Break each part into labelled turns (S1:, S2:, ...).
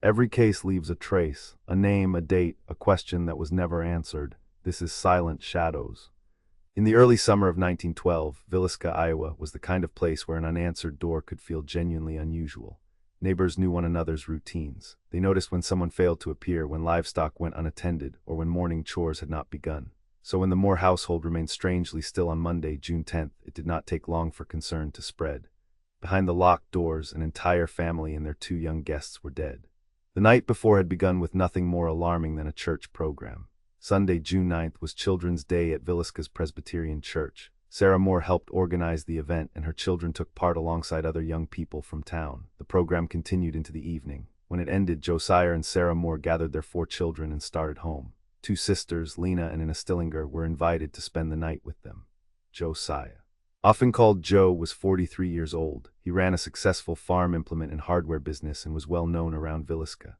S1: Every case leaves a trace, a name, a date, a question that was never answered. This is Silent Shadows. In the early summer of 1912, Villisca, Iowa, was the kind of place where an unanswered door could feel genuinely unusual. Neighbors knew one another's routines. They noticed when someone failed to appear, when livestock went unattended, or when morning chores had not begun. So when the Moore household remained strangely still on Monday, June 10th, it did not take long for concern to spread. Behind the locked doors, an entire family and their two young guests were dead. The night before had begun with nothing more alarming than a church program. Sunday, June 9th, was Children's Day at Villisca's Presbyterian Church. Sarah Moore helped organize the event, and her children took part alongside other young people from town. The program continued into the evening. When it ended, Josiah and Sarah Moore gathered their 4 children and started home. 2 sisters, Lena and Anna Stillinger, were invited to spend the night with them. Josiah, often called Joe, was 43 years old. He ran a successful farm implement and hardware business and was well known around Villisca.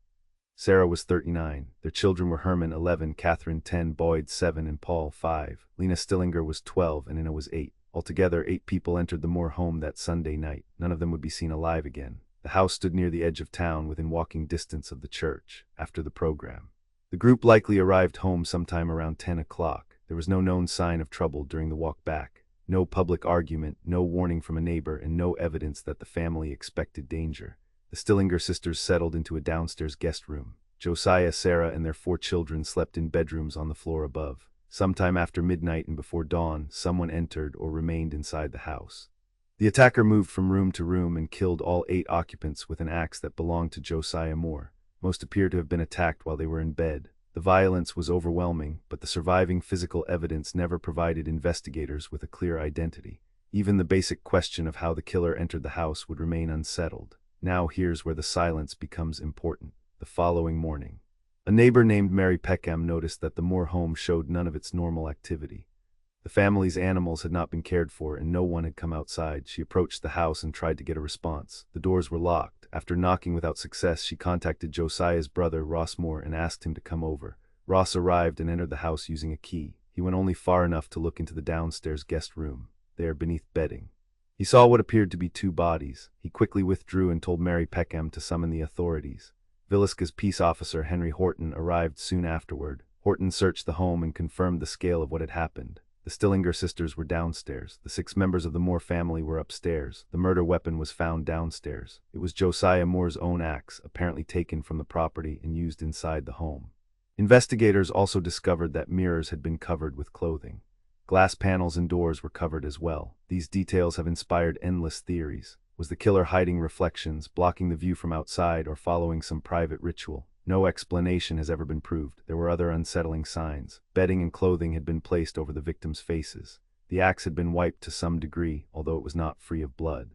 S1: Sarah was 39. Their children were Herman, 11, Catherine, 10, Boyd, 7, and Paul, 5. Lena Stillinger was 12, and Anna was 8. Altogether, 8 people entered the Moore home that Sunday night. None of them would be seen alive again. The house stood near the edge of town, within walking distance of the church. After the program, the group likely arrived home sometime around 10 o'clock. There was no known sign of trouble during the walk back. No public argument, no warning from a neighbor, and no evidence that the family expected danger. The Stillinger sisters settled into a downstairs guest room. Josiah, Sarah, and their 4 children slept in bedrooms on the floor above. Sometime after midnight and before dawn, someone entered or remained inside the house. The attacker moved from room to room and killed all 8 occupants with an axe that belonged to Josiah Moore. Most appear to have been attacked while they were in bed. The violence was overwhelming, but the surviving physical evidence never provided investigators with a clear identity. Even the basic question of how the killer entered the house would remain unsettled. Now here's where the silence becomes important. The following morning, a neighbor named Mary Peckham noticed that the Moore home showed none of its normal activity. The family's animals had not been cared for and no one had come outside. She approached the house and tried to get a response. The doors were locked. After knocking without success, she contacted Josiah's brother, Ross Moore, and asked him to come over. Ross arrived and entered the house using a key. He went only far enough to look into the downstairs guest room. There, beneath bedding, he saw what appeared to be 2 bodies. He quickly withdrew and told Mary Peckham to summon the authorities. Villisca's peace officer, Henry Horton, arrived soon afterward. Horton searched the home and confirmed the scale of what had happened. The Stillinger sisters were downstairs. The 6 members of the Moore family were upstairs. The murder weapon was found downstairs. It was Josiah Moore's own axe, apparently taken from the property and used inside the home. Investigators also discovered that mirrors had been covered with clothing. Glass panels and doors were covered as well. These details have inspired endless theories. Was the killer hiding reflections, blocking the view from outside, or following some private ritual? No explanation has ever been proved. There were other unsettling signs. Bedding and clothing had been placed over the victims' faces. The axe had been wiped to some degree, although it was not free of blood.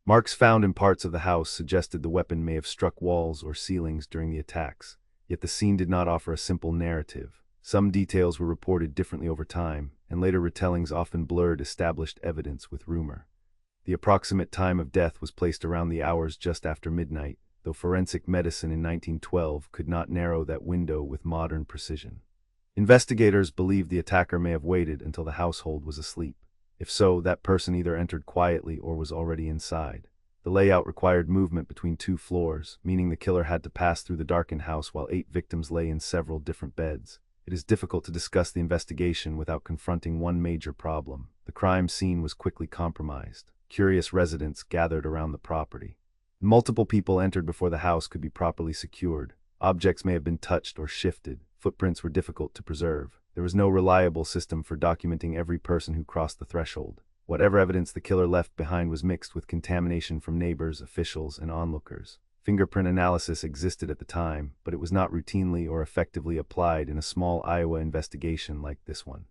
S1: Marks found in parts of the house suggested the weapon may have struck walls or ceilings during the attacks. Yet the scene did not offer a simple narrative. Some details were reported differently over time, and later retellings often blurred established evidence with rumor. The approximate time of death was placed around the hours just after midnight, though forensic medicine in 1912 could not narrow that window with modern precision. Investigators believe the attacker may have waited until the household was asleep. If so, that person either entered quietly or was already inside. The layout required movement between 2 floors, meaning the killer had to pass through the darkened house while 8 victims lay in several different beds. It is difficult to discuss the investigation without confronting one major problem. The crime scene was quickly compromised. Curious residents gathered around the property. Multiple people entered before the house could be properly secured. Objects may have been touched or shifted. Footprints were difficult to preserve. There was no reliable system for documenting every person who crossed the threshold. Whatever evidence the killer left behind was mixed with contamination from neighbors, officials, and onlookers. Fingerprint analysis existed at the time, but it was not routinely or effectively applied in a small Iowa investigation like this one.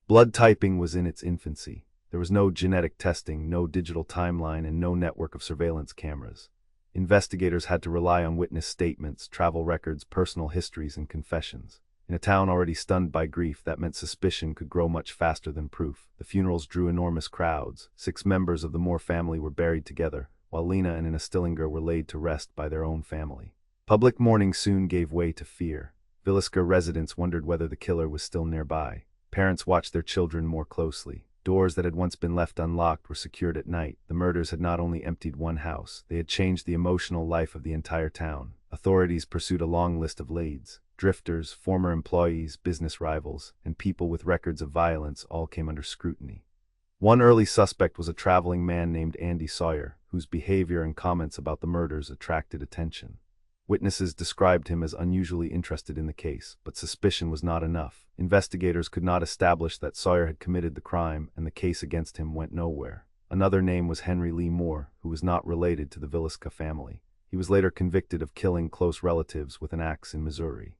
S1: Blood typing was in its infancy. There was no genetic testing, no digital timeline, and no network of surveillance cameras. Investigators had to rely on witness statements, travel records, personal histories, and confessions. In a town already stunned by grief, that meant suspicion could grow much faster than proof. The funerals drew enormous crowds. 6 members of the Moore family were buried together, while Lena and Anna Stillinger were laid to rest by their own family. Public mourning soon gave way to fear. Villisca residents wondered whether the killer was still nearby. Parents watched their children more closely. Doors that had once been left unlocked were secured at night. The murders had not only emptied one house, they had changed the emotional life of the entire town. Authorities pursued a long list of leads. Drifters, former employees, business rivals, and people with records of violence all came under scrutiny. One early suspect was a traveling man named Andy Sawyer, whose behavior and comments about the murders attracted attention. Witnesses described him as unusually interested in the case, but suspicion was not enough. Investigators could not establish that Sawyer had committed the crime, and the case against him went nowhere. Another name was Henry Lee Moore, who was not related to the Villisca family. He was later convicted of killing close relatives with an axe in Missouri.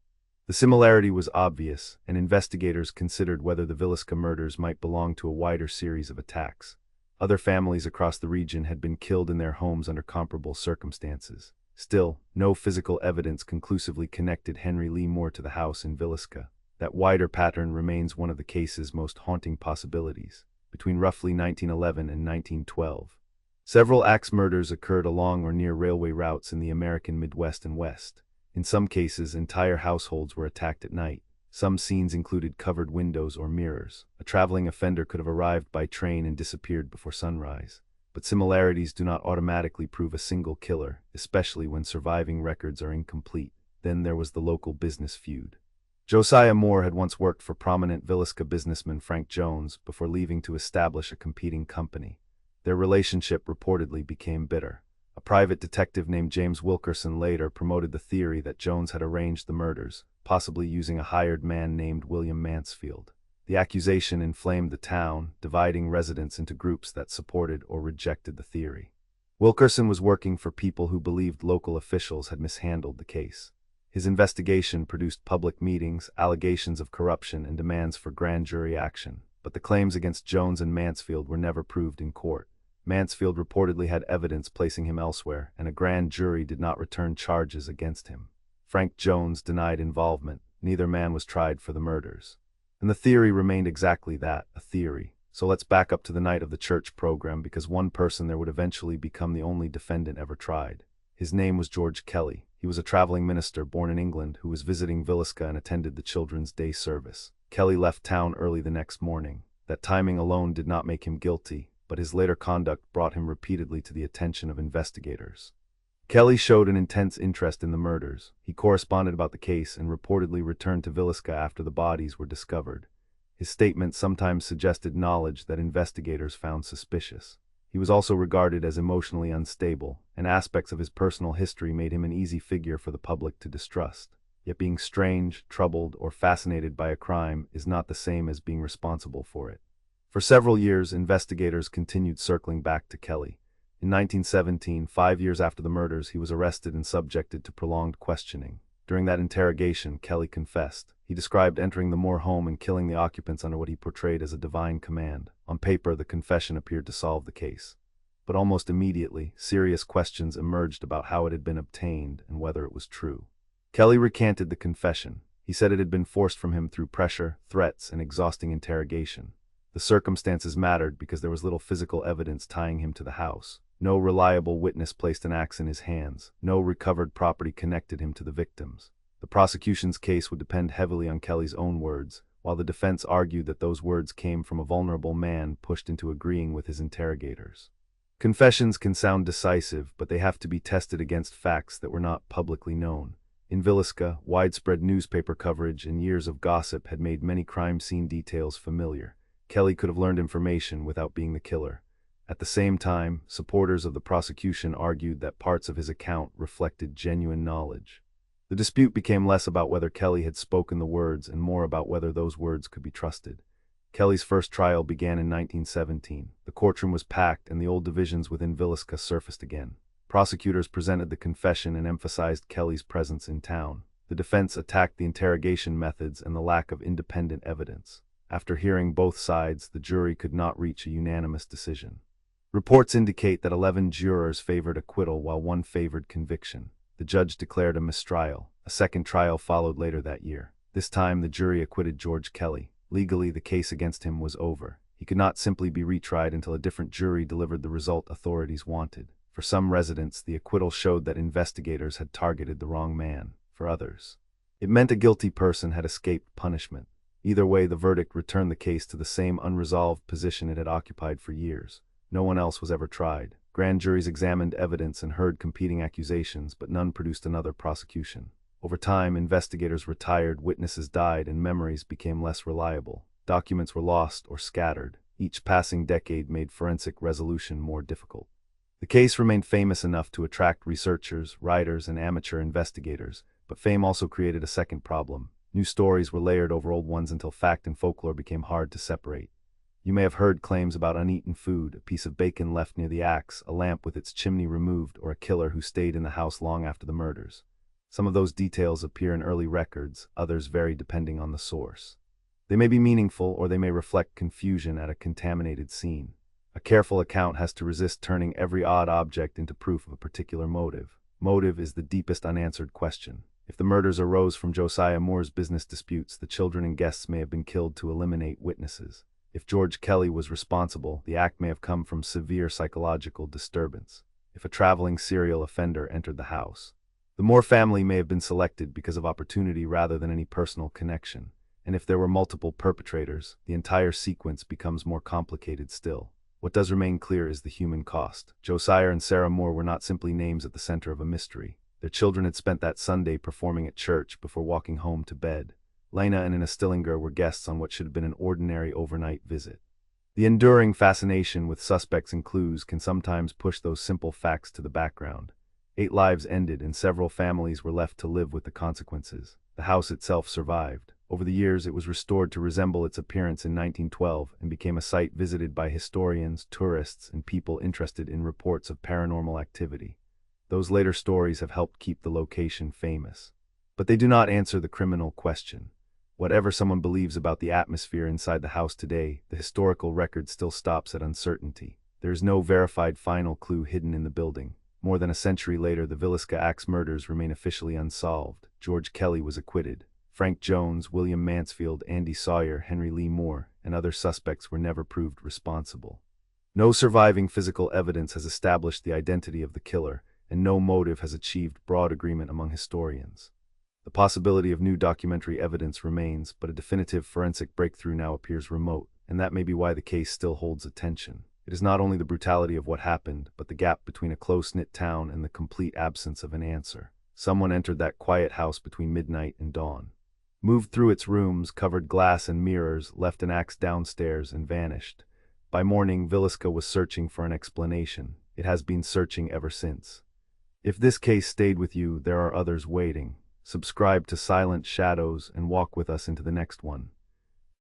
S1: The similarity was obvious, and investigators considered whether the Villisca murders might belong to a wider series of attacks. Other families across the region had been killed in their homes under comparable circumstances. Still, no physical evidence conclusively connected Henry Lee Moore to the house in Villisca. That wider pattern remains one of the case's most haunting possibilities. Between roughly 1911 and 1912, several axe murders occurred along or near railway routes in the American Midwest and West. In some cases, entire households were attacked at night. Some scenes included covered windows or mirrors. A traveling offender could have arrived by train and disappeared before sunrise. But similarities do not automatically prove a single killer, especially when surviving records are incomplete. Then there was the local business feud. Josiah Moore had once worked for prominent Villisca businessman Frank Jones before leaving to establish a competing company. Their relationship reportedly became bitter. A private detective named James Wilkerson later promoted the theory that Jones had arranged the murders, possibly using a hired man named William Mansfield. The accusation inflamed the town, dividing residents into groups that supported or rejected the theory. Wilkerson was working for people who believed local officials had mishandled the case. His investigation produced public meetings, allegations of corruption, and demands for grand jury action. But the claims against Jones and Mansfield were never proved in court. Mansfield reportedly had evidence placing him elsewhere, and a grand jury did not return charges against him. Frank Jones denied involvement. Neither man was tried for the murders. And the theory remained exactly that, a theory. So let's back up to the night of the church program, because one person there would eventually become the only defendant ever tried. His name was George Kelly. He was a traveling minister born in England who was visiting Villisca and attended the Children's Day service. Kelly left town early the next morning. That timing alone did not make him guilty, but his later conduct brought him repeatedly to the attention of investigators. Kelly showed an intense interest in the murders. He corresponded about the case and reportedly returned to Villisca after the bodies were discovered. His statements sometimes suggested knowledge that investigators found suspicious. He was also regarded as emotionally unstable, and aspects of his personal history made him an easy figure for the public to distrust. Yet being strange, troubled, or fascinated by a crime is not the same as being responsible for it. For several years, investigators continued circling back to Kelly. In 1917, 5 years after the murders, he was arrested and subjected to prolonged questioning. During that interrogation, Kelly confessed. He described entering the Moore home and killing the occupants under what he portrayed as a divine command. On paper, the confession appeared to solve the case. But almost immediately, serious questions emerged about how it had been obtained and whether it was true. Kelly recanted the confession. He said it had been forced from him through pressure, threats, and exhausting interrogation. The circumstances mattered because there was little physical evidence tying him to the house. No reliable witness placed an axe in his hands. No recovered property connected him to the victims. The prosecution's case would depend heavily on Kelly's own words, while the defense argued that those words came from a vulnerable man pushed into agreeing with his interrogators. Confessions can sound decisive, but they have to be tested against facts that were not publicly known. In Villisca, widespread newspaper coverage and years of gossip had made many crime scene details familiar. Kelly could have learned information without being the killer. At the same time, supporters of the prosecution argued that parts of his account reflected genuine knowledge. The dispute became less about whether Kelly had spoken the words and more about whether those words could be trusted. Kelly's first trial began in 1917. The courtroom was packed and the old divisions within Villisca surfaced again. Prosecutors presented the confession and emphasized Kelly's presence in town. The defense attacked the interrogation methods and the lack of independent evidence. After hearing both sides, the jury could not reach a unanimous decision. Reports indicate that 11 jurors favored acquittal while one favored conviction. The judge declared a mistrial. A second trial followed later that year. This time, the jury acquitted George Kelly. Legally, the case against him was over. He could not simply be retried until a different jury delivered the result authorities wanted. For some residents, the acquittal showed that investigators had targeted the wrong man. For others, it meant a guilty person had escaped punishment. Either way, the verdict returned the case to the same unresolved position it had occupied for years. No one else was ever tried. Grand juries examined evidence and heard competing accusations, but none produced another prosecution. Over time, investigators retired, witnesses died, and memories became less reliable. Documents were lost or scattered. Each passing decade made forensic resolution more difficult. The case remained famous enough to attract researchers, writers, and amateur investigators, but fame also created a second problem. New stories were layered over old ones until fact and folklore became hard to separate. You may have heard claims about uneaten food, a piece of bacon left near the axe, a lamp with its chimney removed, or a killer who stayed in the house long after the murders. Some of those details appear in early records, others vary depending on the source. They may be meaningful, or they may reflect confusion at a contaminated scene. A careful account has to resist turning every odd object into proof of a particular motive. Motive is the deepest unanswered question. If the murders arose from Josiah Moore's business disputes, the children and guests may have been killed to eliminate witnesses. If George Kelly was responsible, the act may have come from severe psychological disturbance. If a traveling serial offender entered the house, the Moore family may have been selected because of opportunity rather than any personal connection. And if there were multiple perpetrators, the entire sequence becomes more complicated still. What does remain clear is the human cost. Josiah and Sarah Moore were not simply names at the center of a mystery. Their children had spent that Sunday performing at church before walking home to bed. Lena and Anna Stillinger were guests on what should have been an ordinary overnight visit. The enduring fascination with suspects and clues can sometimes push those simple facts to the background. 8 lives ended and several families were left to live with the consequences. The house itself survived. Over the years, it was restored to resemble its appearance in 1912 and became a site visited by historians, tourists, and people interested in reports of paranormal activity. Those later stories have helped keep the location famous. But they do not answer the criminal question. Whatever someone believes about the atmosphere inside the house today, the historical record still stops at uncertainty. There is no verified final clue hidden in the building. More than a century later, the Villisca axe murders remain officially unsolved. George Kelly was acquitted. Frank Jones, William Mansfield, Andy Sawyer, Henry Lee Moore, and other suspects were never proved responsible. No surviving physical evidence has established the identity of the killer, and no motive has achieved broad agreement among historians. The possibility of new documentary evidence remains, but a definitive forensic breakthrough now appears remote, and that may be why the case still holds attention. It is not only the brutality of what happened, but the gap between a close-knit town and the complete absence of an answer. Someone entered that quiet house between midnight and dawn, moved through its rooms, covered glass and mirrors, left an axe downstairs, and vanished. By morning, Villisca was searching for an explanation. It has been searching ever since. If this case stayed with you, there are others waiting. Subscribe to Silent Shadows and walk with us into the next one.